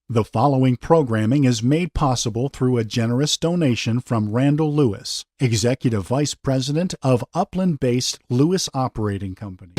The following programming is made possible through a generous donation from Randall Lewis, Executive Vice President of Upland-based Lewis Operating Company.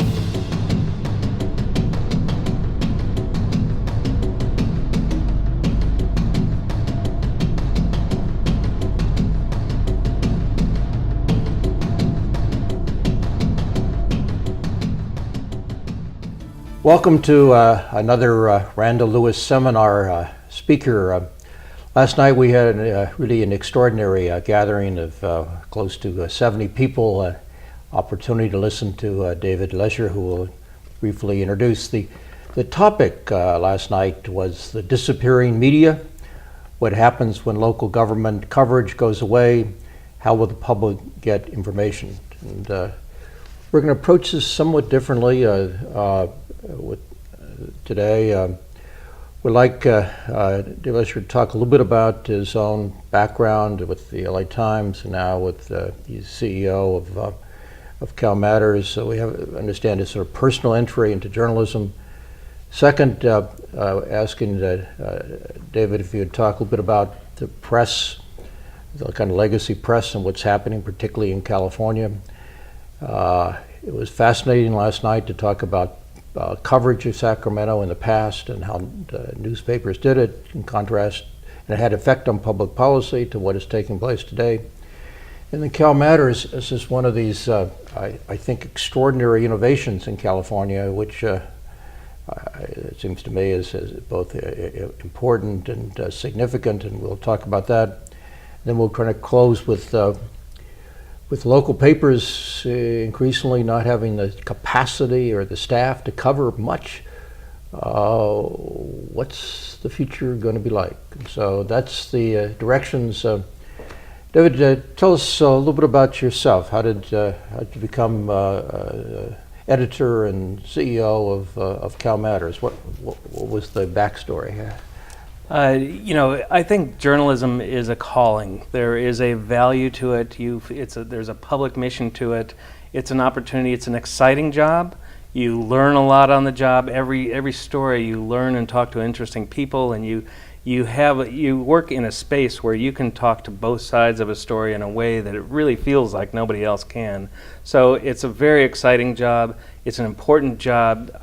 Welcome to another Randall Lewis seminar speaker. Last night we had really an extraordinary gathering of close to 70 people, opportunity to listen to David Lesher, who will briefly introduce. The topic last night was the disappearing media, what happens when local government coverage goes away, how will the public get information. And we're going to approach this somewhat differently. Today, we'd like Dave Lesher to talk a little bit about his own background with the LA Times and now with he's CEO of CalMatters. So we understand his sort of personal entry into journalism. Second, asking David if you would talk a little bit about the press, the kind of legacy press and what's happening, particularly in California. It was fascinating last night to talk about coverage of Sacramento in the past and how newspapers did it in contrast, and it had effect on public policy to what is taking place today. And then CalMatters is just one of these, I think, extraordinary innovations in California, which it seems to me is both important and significant, and we'll talk about that. And then we'll kind of close with local papers increasingly not having the capacity or the staff to cover much. What's the future going to be like? So that's the directions. David, tell us a little bit about yourself. How did you become editor and CEO of CalMatters? What was the backstory here? I think journalism is a calling. There is a value to it. There's a public mission to it. It's an opportunity. It's an exciting job. You learn a lot on the job. Every story you learn and talk to interesting people, and you work in a space where you can talk to both sides of a story in a way that it really feels like nobody else can. So it's a very exciting job. It's an important job.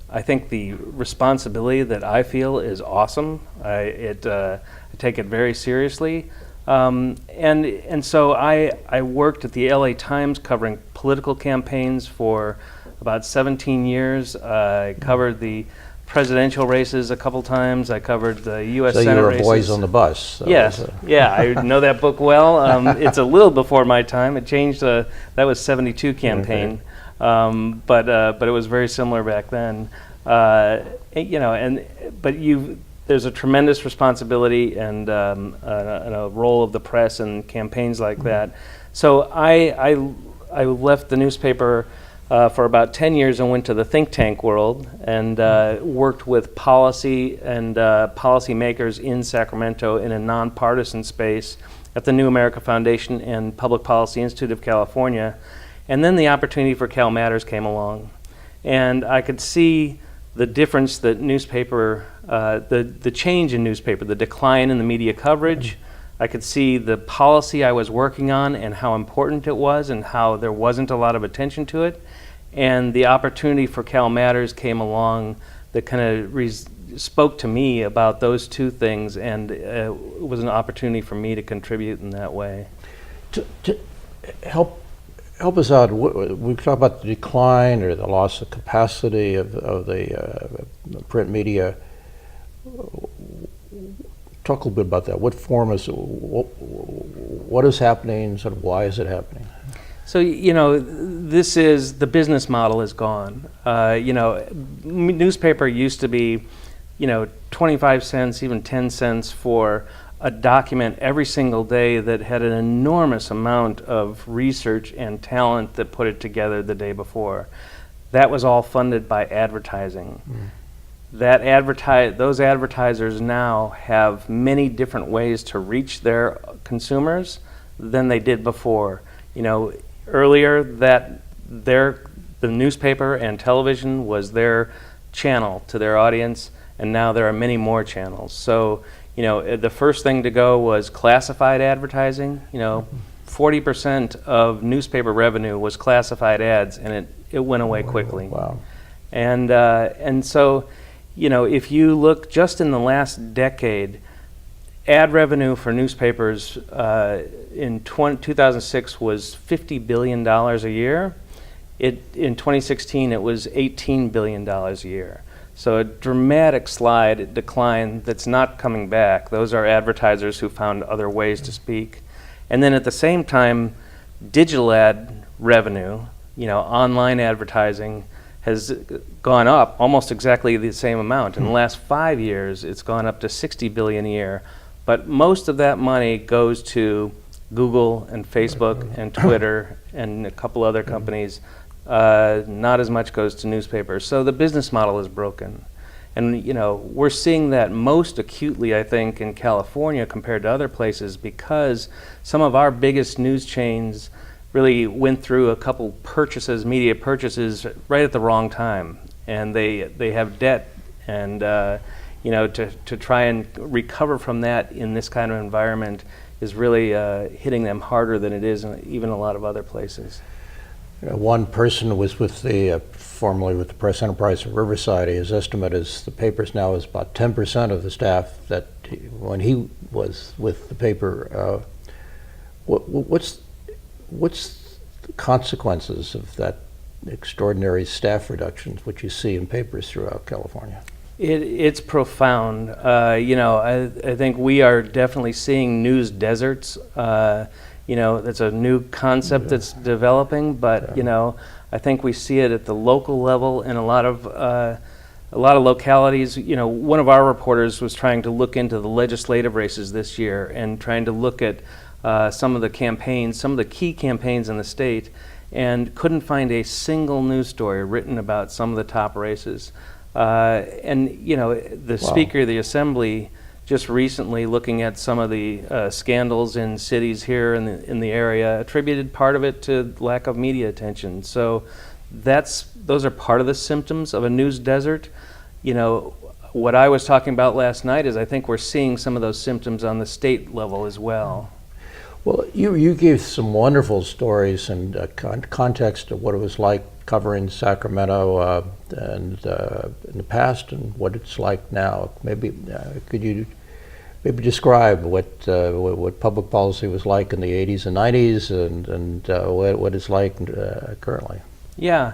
I think the responsibility that I feel is awesome. I take it very seriously. And so I worked at the LA Times covering political campaigns for about 17 years. I covered the presidential races a couple times. I covered the U.S. So Senate you were races. Boys on the Bus. So yes, yeah, I know that book well. It's a little before my time. It changed. That was 72 campaign, but it was very similar back then. There's a tremendous responsibility and a role of the press and campaigns like that. So I left the newspaper for about 10 years and went to the think tank world and worked with policy and policymakers in Sacramento in a nonpartisan space at the New America Foundation and Public Policy Institute of California. And then the opportunity for CalMatters came along. And I could see the difference that newspaper, the change in newspaper, the decline in the media coverage. I could see the policy I was working on and how important it was and how there wasn't a lot of attention to it. And the opportunity for CalMatters came along that kind of spoke to me about those two things, and it was an opportunity for me to contribute in that way. To help us out. We talk about the decline or the loss of capacity of the print media. Talk a little bit about that. What form is what is happening? Sort of why is it happening? So this is the business model is gone. Newspaper used to be, 25 cents, even 10 cents for a document every single day that had an enormous amount of research and talent that put it together the day before. That was all funded by advertising. Those advertisers now have many different ways to reach their consumers than they did before. Earlier the newspaper and television was their channel to their audience, and now there are many more channels. So, the first thing to go was classified advertising. 40% of newspaper revenue was classified ads, and it went away quickly. Wow. And so, if you look just in the last decade, ad revenue for newspapers in 2006 was $50 billion a year. In 2016, it was $18 billion a year. So a dramatic decline that's not coming back. Those are advertisers who found other ways to speak. And then at the same time, digital ad revenue, online advertising, has gone up almost exactly the same amount. In the last 5 years, it's gone up to $60 billion a year. But most of that money goes to Google and Facebook and Twitter and a couple other companies. Not as much goes to newspapers. So the business model is broken. And we're seeing that most acutely, I think, in California compared to other places, because some of our biggest news chains really went through a couple media purchases right at the wrong time. And they have debt, and to try and recover from that in this kind of environment is really hitting them harder than it is in even a lot of other places. One person was formerly with the Press Enterprise of Riverside. His estimate is the paper's now is about 10% of the staff that when he was with the paper. What's the consequences of that extraordinary staff reductions, which you see in papers throughout California? It's profound. I think we are definitely seeing news deserts. That's a new concept that's developing, but I think we see it at the local level in a lot of localities. One of our reporters was trying to look into the legislative races this year and trying to look at some of the key campaigns in the state, and couldn't find a single news story written about some of the top races. The Speaker of the Assembly just recently, looking at some of the scandals in cities here in the area, attributed part of it to lack of media attention. So those are part of the symptoms of a news desert. What I was talking about last night is I think we're seeing some of those symptoms on the state level as well. Well, you gave some wonderful stories and context of what it was like covering Sacramento and in the past and what it's like now. Maybe could you describe what public policy was like in the 80s and 90s and what it's like currently? Yeah.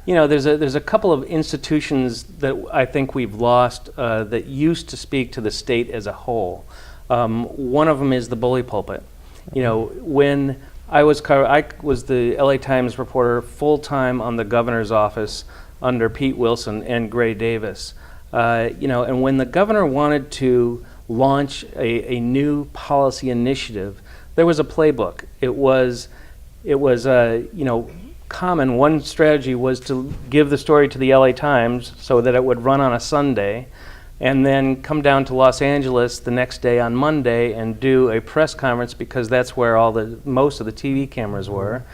There's a couple of institutions that I think we've lost that used to speak to the state as a whole. One of them is the bully pulpit. When I was the LA Times reporter full-time on the governor's office under Pete Wilson and Gray Davis. And when the governor wanted to launch a new policy initiative, there was a playbook. It was common. One strategy was to give the story to the LA Times so that it would run on a Sunday, and then come down to Los Angeles the next day on Monday and do a press conference, because that's where most of the TV cameras were.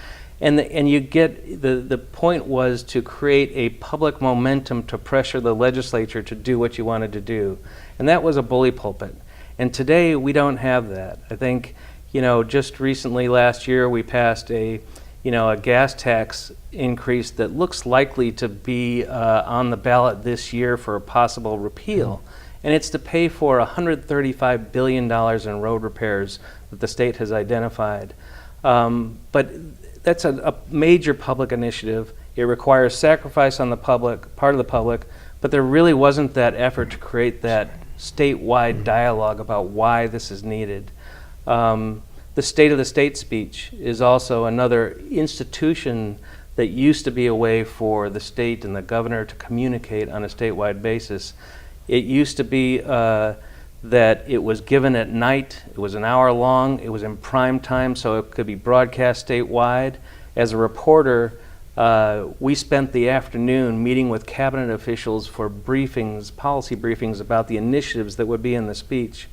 And you get the point was to create a public momentum to pressure the legislature to do what you wanted to do, and that was a bully pulpit. And today we don't have that. I think just recently last year we passed a gas tax increase that looks likely to be on the ballot this year for a possible repeal. And it's to pay for $135 billion in road repairs that the state has identified. But that's a major public initiative. It requires sacrifice on the part of the public, but there really wasn't that effort to create that statewide dialogue about why this is needed. The State of the State speech is also another institution that used to be a way for the state and the governor to communicate on a statewide basis. It used to be that it was given at night. It was an hour long. It was in prime time, so it could be broadcast statewide. As a reporter, we spent the afternoon meeting with cabinet officials for policy briefings about the initiatives that would be in the speech.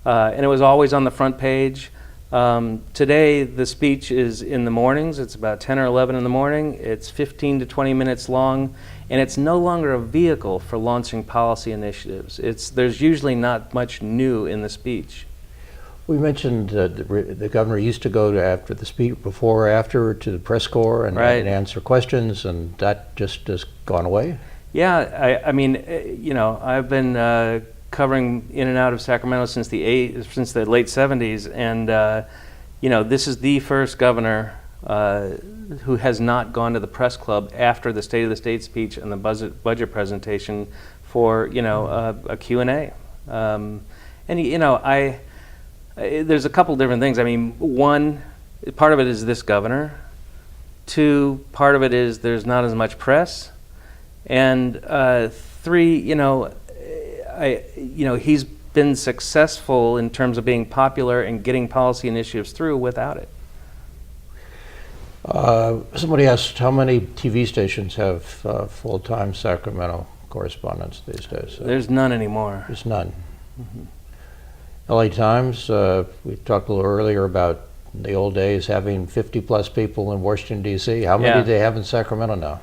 And it was always on the front page. Today, the speech is in the mornings. It's about 10 or 11 in the morning. It's 15 to 20 minutes long, and it's no longer a vehicle for launching policy initiatives. There's usually not much new in the speech. We mentioned the governor used to go to after the speech, before or after, to the press corps and, Right. and answer questions, and that just has gone away. Yeah, I mean, I've been covering in and out of Sacramento since the late 70s, and this is the first governor who has not gone to the press club after the State of the State speech and the budget presentation for a Q&A. There's a couple different things. I mean, one, part of it is this governor. Two, part of it is there's not as much press. And three, he's been successful in terms of being popular and getting policy initiatives through without it. Somebody asked how many TV stations have full-time Sacramento correspondents these days? There's none anymore. There's none. Mm-hmm. LA Times, we talked a little earlier about in the old days having 50-plus people in Washington, D.C. How many do they have in Sacramento now?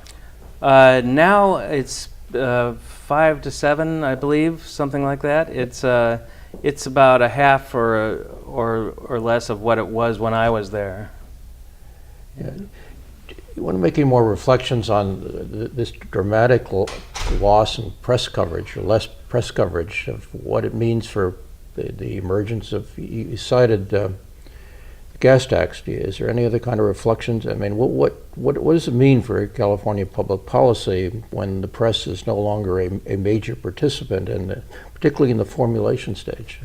Now it's 5 to 7, I believe, something like that. It's about a half or less of what it was when I was there. Yeah. You want to make any more reflections on this dramatic loss in press coverage, or less press coverage, of what it means for the emergence of, you cited the gas tax. Is there any other kind of reflections? I mean, what does it mean for California public policy when the press is no longer a major participant, and particularly in the formulation stage?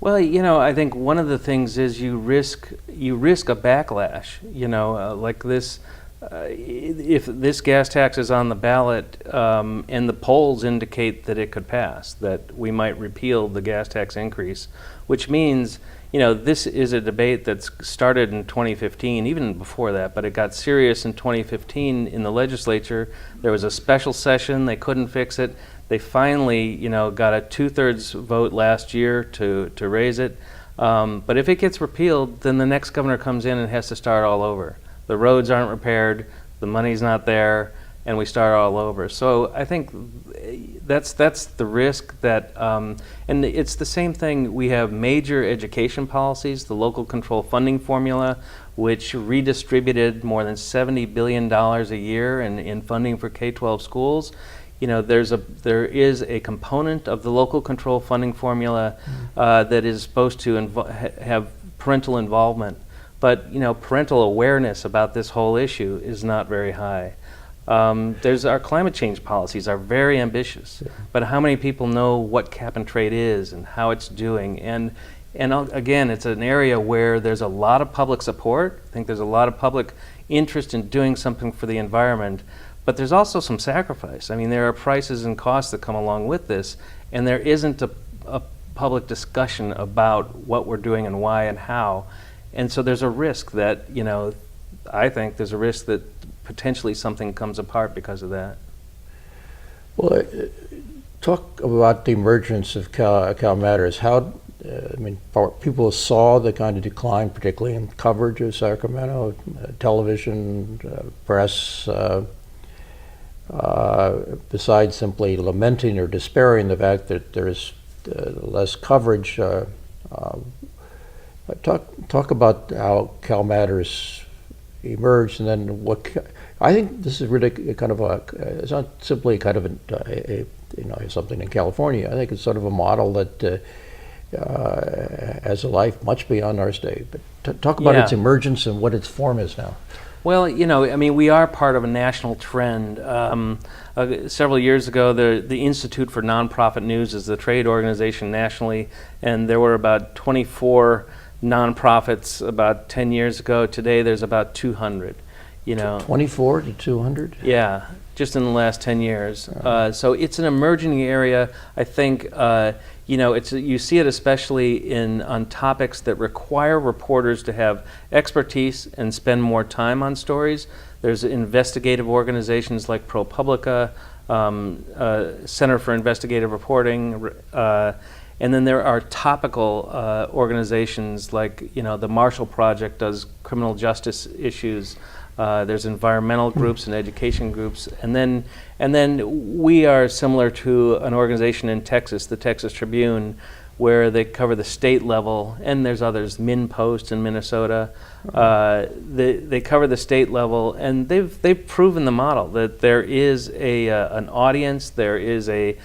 Well, I think one of the things is you risk a backlash. Like this, if this gas tax is on the ballot, and the polls indicate that it could pass, that we might repeal the gas tax increase, which means, this is a debate that's started in 2015, even before that, but it got serious in 2015 in the legislature. There was a special session, they couldn't fix it. They finally, got a 2/3 vote last year to raise it. But if it gets repealed, then the next governor comes in and has to start all over. The roads aren't repaired, the money's not there, and we start all over. So I think that's the risk that, and it's the same thing. We have major education policies, the local control funding formula, which redistributed more than $70 billion a year in funding for K-12 schools. There is a component of the local control funding formula that is supposed to have parental involvement. But parental awareness about this whole issue is not very high. There's our climate change policies are very ambitious, but how many people know what cap and trade is and how it's doing? And again, it's an area where there's a lot of public support. I think there's a lot of public interest in doing something for the environment, but there's also some sacrifice. I mean, there are prices and costs that come along with this, and there isn't a public discussion about what we're doing and why and how. And so there's a risk that, I think there's a risk that potentially something comes apart because of that. Well, talk about the emergence of CalMatters. How, people saw the kind of decline, particularly in coverage of Sacramento, television, press, besides simply lamenting or despairing the fact that there is less coverage. Talk about how CalMatters emerged, and then what. I think this is really kind of it's not simply kind of something in California. I think it's sort of a model that has a life much beyond our state. But talk about its emergence and what its form is now. Well, we are part of a national trend. Several years ago, the Institute for Nonprofit News is the trade organization nationally, and there were about 24 nonprofits about 10 years ago. Today, there's about 200. 24 to 200? Yeah, just in the last 10 years. So it's an emerging area. I think you see it especially on topics that require reporters to have expertise and spend more time on stories. There's investigative organizations like ProPublica, Center for Investigative Reporting, And then there are topical organizations like, the Marshall Project does criminal justice issues. There's environmental groups and education groups. And then we are similar to an organization in Texas, the Texas Tribune, where they cover the state level, and there's others, MinPost in Minnesota. They cover the state level, and they've proven the model that there is an audience, there is a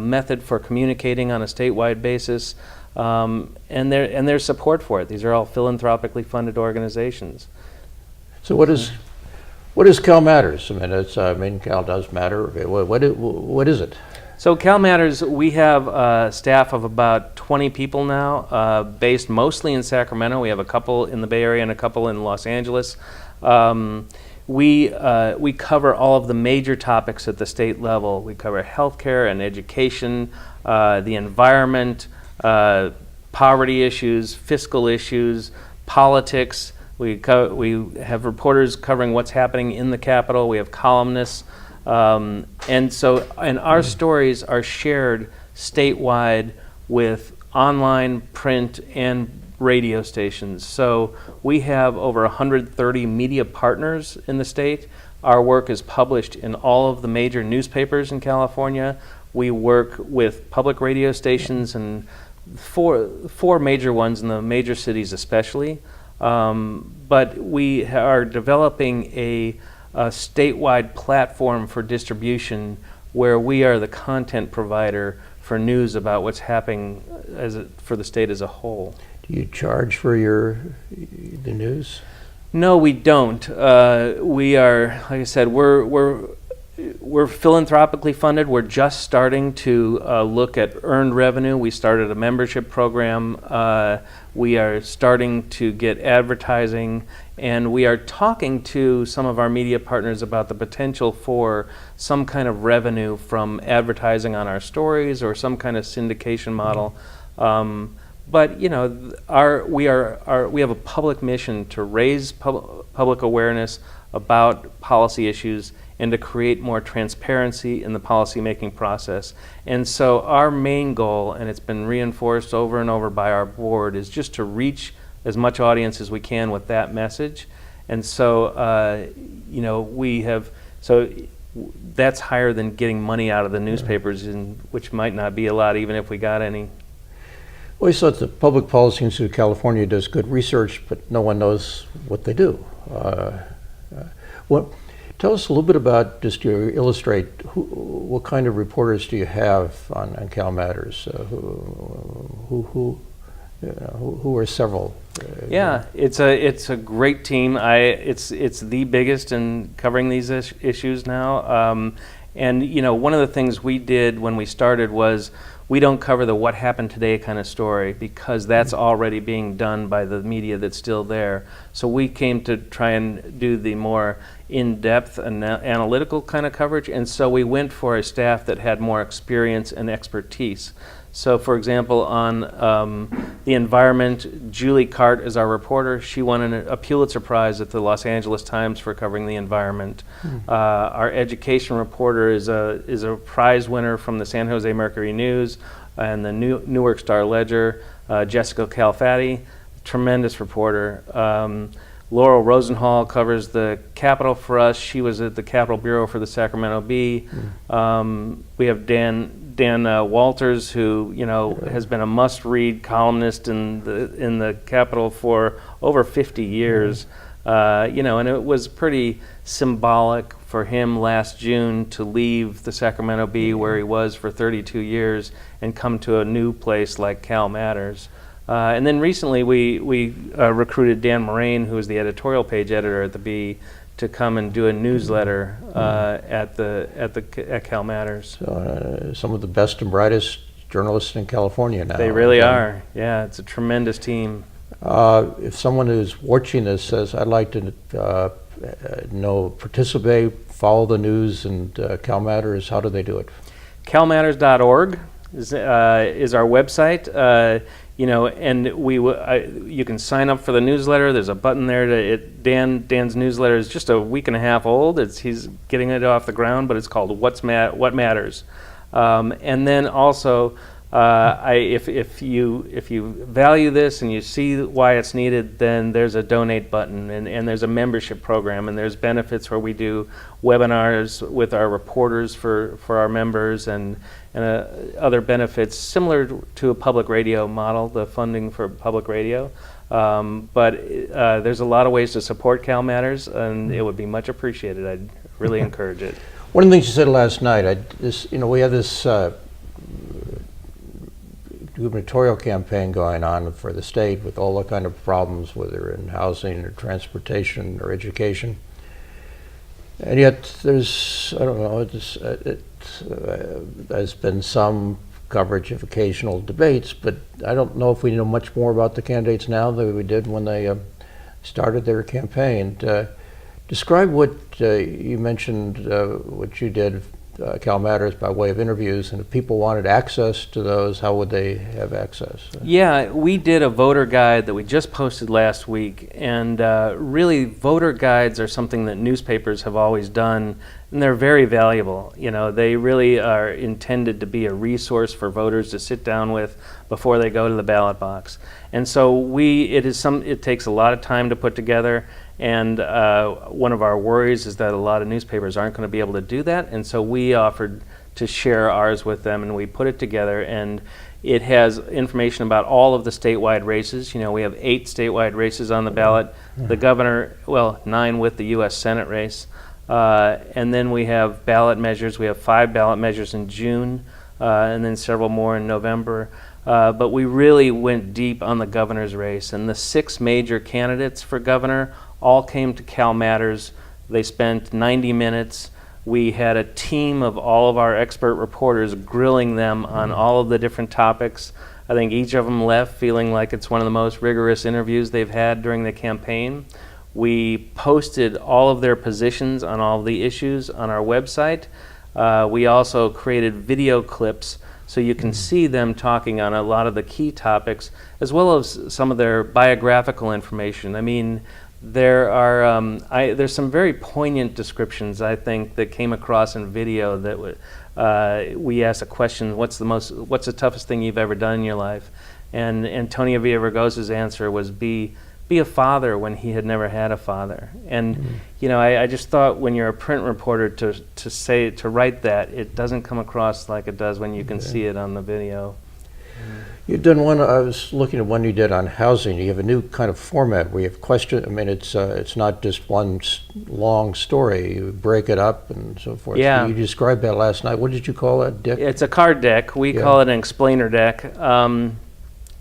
method for communicating on a statewide basis, and there's support for it. These are all philanthropically funded organizations. So what is CalMatters? Cal does matter. What is it? So CalMatters, we have a staff of about 20 people now, based mostly in Sacramento. We have a couple in the Bay Area and a couple in Los Angeles. We cover all of the major topics at the state level. We cover healthcare and education, the environment, poverty issues, fiscal issues, politics. We have reporters covering what's happening in the Capitol. We have columnists. And our stories are shared statewide with online, print, and radio stations. So we have over 130 media partners in the state. Our work is published in all of the major newspapers in California. We work with public radio stations and four major ones in the major cities especially. But we are developing a statewide platform for distribution where we are the content provider for news about what's happening for the state as a whole. Do you charge for the news? No, we don't. We are, like I said, we're philanthropically funded. We're just starting to look at earned revenue. We started a membership program. We are starting to get advertising, and we are talking to some of our media partners about the potential for some kind of revenue from advertising on our stories or some kind of syndication model. But we have a public mission to raise public awareness about policy issues and to create more transparency in the policymaking process. And so our main goal, and it's been reinforced over and over by our board, is just to reach as much audience as we can with that message. And so, that's higher than getting money out of the newspapers, which might not be a lot even if we got any. I always thought the Public Policy Institute of California does good research, but no one knows what they do. Tell us a little bit about, just to illustrate, what kind of reporters do you have on CalMatters? Who are several? Yeah, it's a great team. It's the biggest in covering these issues now. And one of the things we did when we started was we don't cover the what happened today kind of story because that's already being done by the media that's still there. So we came to try and do the more in-depth and analytical kind of coverage, and so we went for a staff that had more experience and expertise. So for example, on the environment, Julie Cart is our reporter. She won a Pulitzer Prize at the Los Angeles Times for covering the environment. Our education reporter is a prize winner from the San Jose Mercury News and the Newark Star-Ledger. Jessica Calfatti, tremendous reporter. Laurel Rosenhall covers the Capitol for us. She was at the Capitol Bureau for the Sacramento Bee. We have Dan Walters, who has been a must-read columnist in the Capitol for over 50 years. And it was pretty symbolic for him last June to leave the Sacramento Bee, where he was for 32 years, and come to a new place like CalMatters. And then recently we recruited Dan Moraine, who is the editorial page editor at the Bee, to come and do a newsletter at CalMatters. So, some of the best and brightest journalists in California now. They really are. Yeah, it's a tremendous team. If someone who's watching this says, "I'd like to participate, follow the news and CalMatters," how do they do it? CalMatters.org is our website. And you can sign up for the newsletter. There's a button there. Dan's newsletter is just a week and a half old. He's getting it off the ground, but it's called What Matters. And then also If you value this and you see why it's needed, then there's a donate button, and there's a membership program, and there's benefits where we do webinars with our reporters for our members, and other benefits similar to a public radio model, the funding for public radio. But there's a lot of ways to support CalMatters, and it would be much appreciated. I'd really encourage it. One of the things you said last night, we have this gubernatorial campaign going on for the state with all the kind of problems, whether in housing or transportation or education. And yet there's, I don't know, there's been some coverage of occasional debates, but I don't know if we know much more about the candidates now than we did when they started their campaign. Describe what you mentioned, what you did, CalMatters, by way of interviews, and if people wanted access to those, how would they have access? Yeah, we did a voter guide that we just posted last week, and really voter guides are something that newspapers have always done, and they're very valuable. You know, they really are intended to be a resource for voters to sit down with before they go to the ballot box. And so it takes a lot of time to put together. And one of our worries is that a lot of newspapers aren't going to be able to do that, and so we offered to share ours with them, and we put it together, and it has information about all of the statewide races. You know, we have 8 statewide races on the ballot, the governor, 9 with the U.S. Senate race, and then we have ballot measures. We have 5 ballot measures in June, and then several more in November. But we really went deep on the governor's race, and the 6 major candidates for governor all came to CalMatters. They spent 90 minutes. We had a team of all of our expert reporters grilling them on all of the different topics. I think each of them left feeling like it's one of the most rigorous interviews they've had during the campaign. We posted all of their positions on all of the issues on our website. We also created video clips so you can see them talking on a lot of the key topics, as well as some of their biographical information. I mean, there's some very poignant descriptions, I think, that came across in video that we asked a question, what's the toughest thing you've ever done in your life? And Antonio Villaraigosa's answer was be a father when he had never had a father. And you know, I just thought when you're a print reporter to write that, it doesn't come across like it does when you can see it on the video. You've done one, I was looking at one you did on housing. You have a new kind of format where you have questions. I mean, it's not just one long story. You break it up and so forth. Yeah. So you described that last night. What did you call that, Dick? It's a card deck. We call it an explainer deck.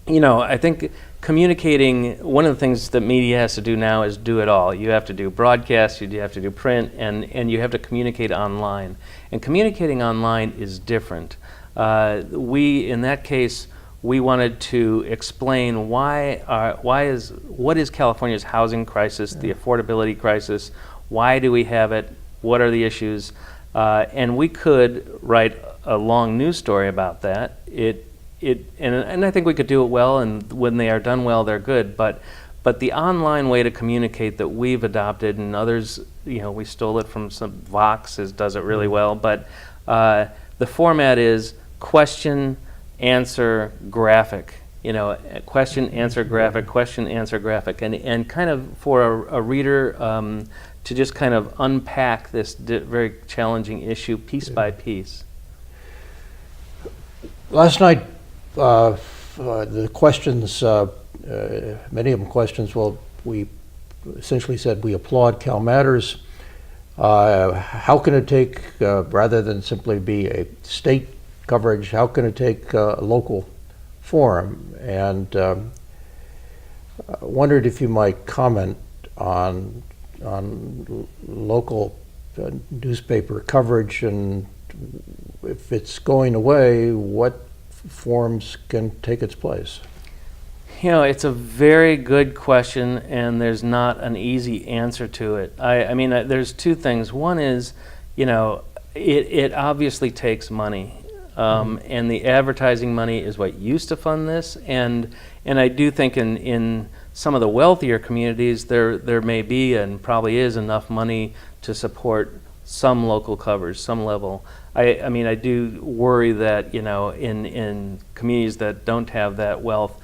You know, I think communicating, one of the things that media has to do now is do it all. You have to do broadcast, you have to do print, and you have to communicate online. And communicating online is different. In that case, we wanted to explain what is California's housing crisis, the affordability crisis, why do we have it, what are the issues, and we could write a long news story about that. And I think we could do it well, and when they are done well, they're good. But the online way to communicate that we've adopted, and others, you know, we stole it from some Vox does it really well. But the format is question, answer, graphic. You know, question, answer, graphic, question, answer, graphic, and kind of for a reader to just kind of unpack this very challenging issue piece by piece. Last night, the questions, many of them questions, well, we essentially said we applaud CalMatters. How can it take, rather than simply be a state coverage, how can it take a local forum? And wondered if you might comment on local newspaper coverage, and if it's going away, what forms can take its place? You know, it's a very good question, and there's not an easy answer to it. I mean, there's 2 things. One is, you know, it obviously takes money. And the advertising money is what used to fund this, and I do think in some of the wealthier communities there may be and probably is enough money to support some local coverage, some level. I mean, I do worry that, in communities that don't have that wealth,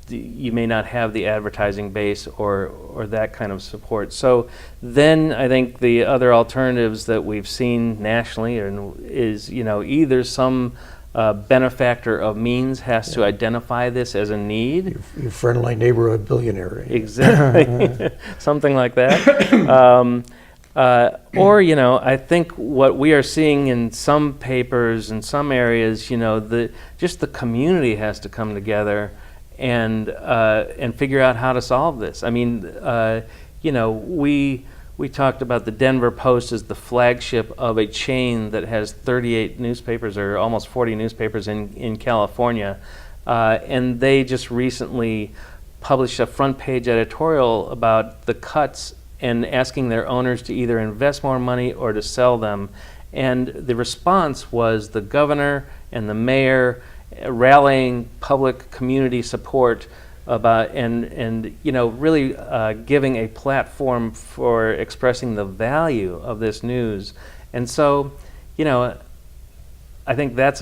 you may not have the advertising base or that kind of support. So then I think the other alternatives that we've seen nationally is, either some benefactor of means has to identify this as a need. Your friendly neighborhood billionaire. Right? Exactly. Something like that. Or, I think what we are seeing in some papers in some areas, just the community has to come together and figure out how to solve this. I mean, we talked about the Denver Post as the flagship of a chain that has 38 newspapers or almost 40 newspapers in California, and they just recently published a front page editorial about the cuts and asking their owners to either invest more money or to sell them. And the response was the governor and the mayor rallying public community support about and really giving a platform for expressing the value of this news. And so, I think that's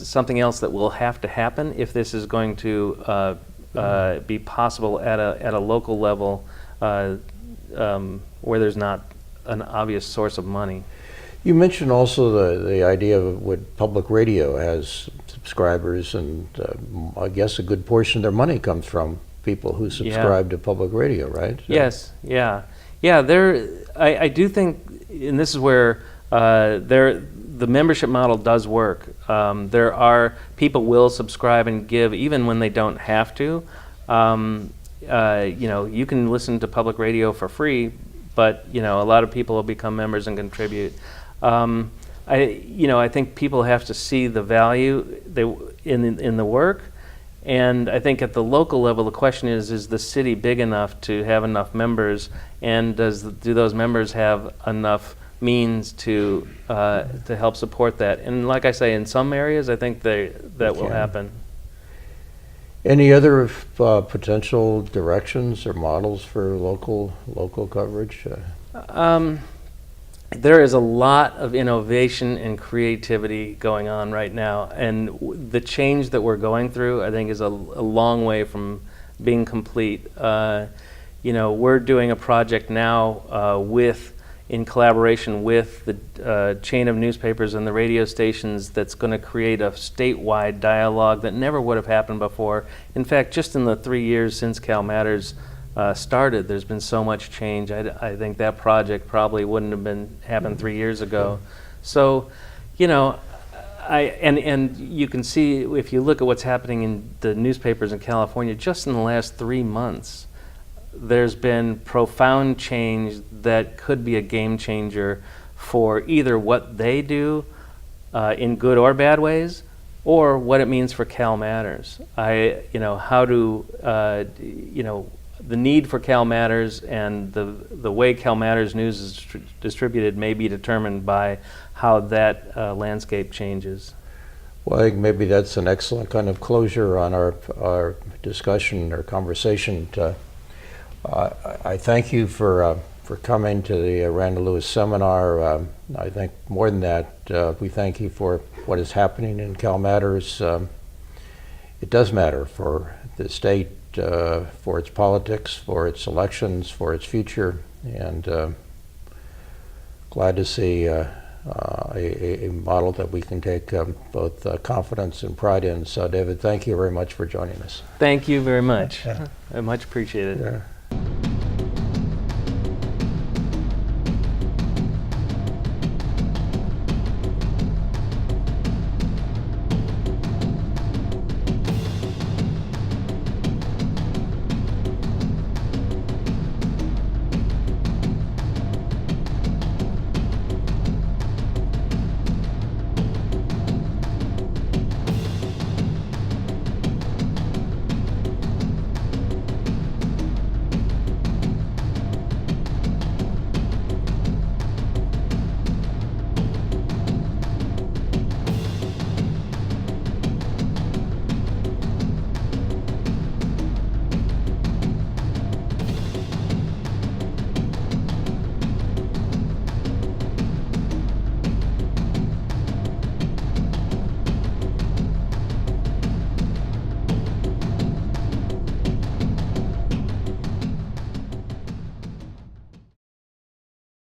something else that will have to happen if this is going to be possible at a local level where there's not an obvious source of money. You mentioned also the idea of what public radio has subscribers, and I guess a good portion of their money comes from people who subscribe to public radio, right? Yes, yeah. I do think, and this is where the membership model does work. There are people will subscribe and give even when they don't have to. You can listen to public radio for free, but a lot of people will become members and contribute. I think people have to see the value in the work, and I think at the local level, the question is the city big enough to have enough members, and do those members have enough means to help support that? And like I say, in some areas, I think that will happen. Any other potential directions or models for local coverage? There is a lot of innovation and creativity going on right now, and the change that we're going through, I think, is a long way from being complete. We're doing a project now in collaboration with the chain of newspapers and the radio stations that's going to create a statewide dialogue that never would have happened before. In fact, just in the 3 years since CalMatters started, there's been so much change. I think that project probably wouldn't have happened 3 years ago. So, and you can see if you look at what's happening in the newspapers in California, just in the last 3 months, there's been profound change that could be a game changer for either what they do in good or bad ways, or what it means for CalMatters. The need for CalMatters and the way CalMatters news is distributed may be determined by how that landscape changes. Well, I think maybe that's an excellent kind of closure on our discussion or conversation. I thank you for coming to the Randall Lewis seminar. I think more than that, we thank you for what is happening in CalMatters. It does matter for the state, for its politics, for its elections, for its future, and glad to see a model that we can take both confidence and pride in. So, David, thank you very much for joining us. Thank you very much. I much appreciate it. Yeah.